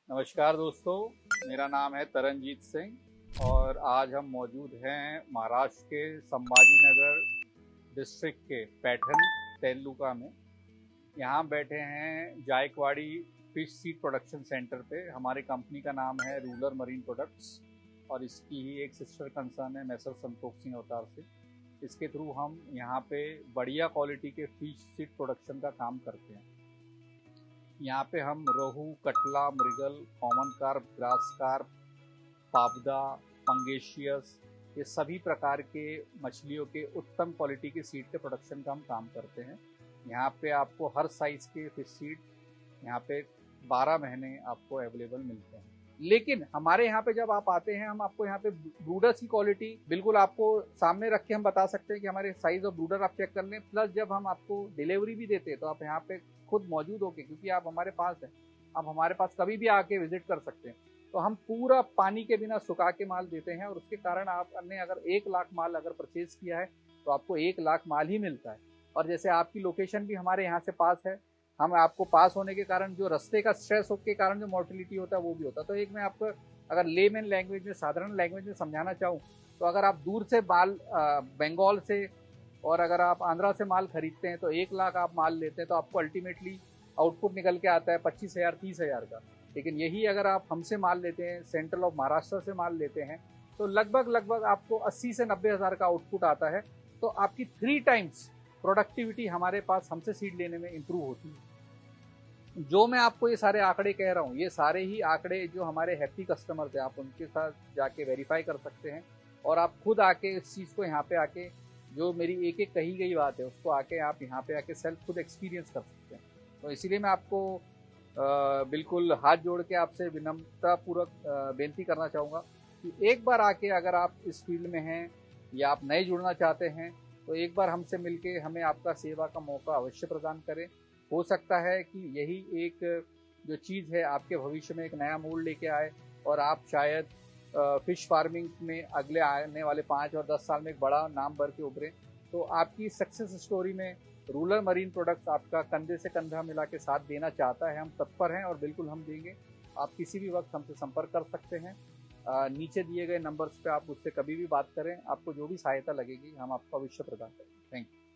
नमस्कार दोस्तों, मेरा नाम है तरनजीत सिंह और आज हम मौजूद हैं महाराष्ट्र के संभाजी नगर डिस्ट्रिक्ट के पैठन तेलुका में। यहाँ बैठे हैं Jayakwadi fish seed production centre पे। हमारी कंपनी का नाम है रूलर मरीन प्रोडक्ट्स और इसकी ही एक सिस्टर कंसर्न है मैसर संतोख सिंह अवतार से। इसके थ्रू हम यहाँ पे बढ़िया क्वालिटी के फिश सीड प्रोडक्शन का काम करते हैं। यहाँ पे हम rohu, catla, mrigal, common carp, grass carp, pabda, pangasius, ये सभी प्रकार के मछलियों के उत्तम क्वालिटी के सीड के प्रोडक्शन का हम काम करते हैं। यहाँ पे आपको हर साइज़ के फिश सीड यहाँ पे 12 महीने आपको अवेलेबल मिलते हैं। लेकिन हमारे यहाँ पे जब आप आते हैं, हम आपको यहाँ पे ब्रूडर्स की क्वालिटी बिल्कुल आपको सामने रख के हम बता सकते हैं कि हमारे साइज ऑफ ब्रूडर आप चेक कर लें। प्लस जब हम आपको डिलीवरी भी देते हैं तो आप यहाँ पे खुद मौजूद होके, क्योंकि आप हमारे पास हैं, आप हमारे पास कभी भी आके विजिट कर सकते हैं। तो हम पूरा पानी के बिना सुखा के माल देते हैं और उसके कारण आपने अगर 1 लाख माल अगर परचेज किया है तो आपको 1 लाख माल ही मिलता है। और जैसे आपकी लोकेशन भी हमारे यहाँ से पास है, हम आपको पास होने के कारण जो रास्ते का स्ट्रेस के कारण जो मोर्टिलिटी होता है वो भी होता है। तो एक मैं आपको अगर लेमैन लैंग्वेज में, साधारण लैंग्वेज में समझाना चाहूँ तो अगर आप दूर से माल बंगाल से और अगर आप आंध्रा से माल खरीदते हैं तो 1 लाख आप माल लेते हैं तो आपको अल्टीमेटली आउटपुट निकल के आता है 25,000 30,000 का। लेकिन यही अगर आप हमसे माल लेते हैं, सेंट्रल ऑफ महाराष्ट्र से माल लेते हैं, तो लगभग आपको 80 से 90,000 का आउटपुट आता है। तो आपकी 3 टाइम्स प्रोडक्टिविटी हमारे पास हमसे सीड लेने में इम्प्रूव होती है। जो मैं आपको ये सारे आंकड़े कह रहा हूँ, ये सारे ही आंकड़े जो हमारे हैप्पी कस्टमर थे, आप उनके साथ जाके वेरीफाई कर सकते हैं और आप खुद आके इस चीज़ को यहाँ पे आके, जो मेरी एक एक कही गई बात है उसको आके आप यहाँ पे आके सेल्फ खुद एक्सपीरियंस कर सकते हैं। तो इसीलिए मैं आपको बिल्कुल हाथ जोड़ के आपसे विनम्रतापूर्वक बेनती करना चाहूँगा कि एक बार आके, अगर आप इस फील्ड में हैं या आप नए जुड़ना चाहते हैं, तो एक बार हमसे मिलके हमें आपका सेवा का मौका अवश्य प्रदान करें। हो सकता है कि यही एक जो चीज़ है आपके भविष्य में एक नया मोड़ लेके आए और आप शायद फिश फार्मिंग में अगले आने वाले 5 और 10 साल में एक बड़ा नाम भर के उभरें। तो आपकी सक्सेस स्टोरी में रूलर मरीन प्रोडक्ट्स आपका कंधे से कंधा मिला के साथ देना चाहता है। हम तत्पर हैं और बिल्कुल हम देंगे। आप किसी भी वक्त हमसे संपर्क कर सकते हैं। नीचे दिए गए नंबर्स पे आप मुझसे कभी भी बात करें, आपको जो भी सहायता लगेगी हम आपको अवश्य प्रदान करेंगे। Thank you.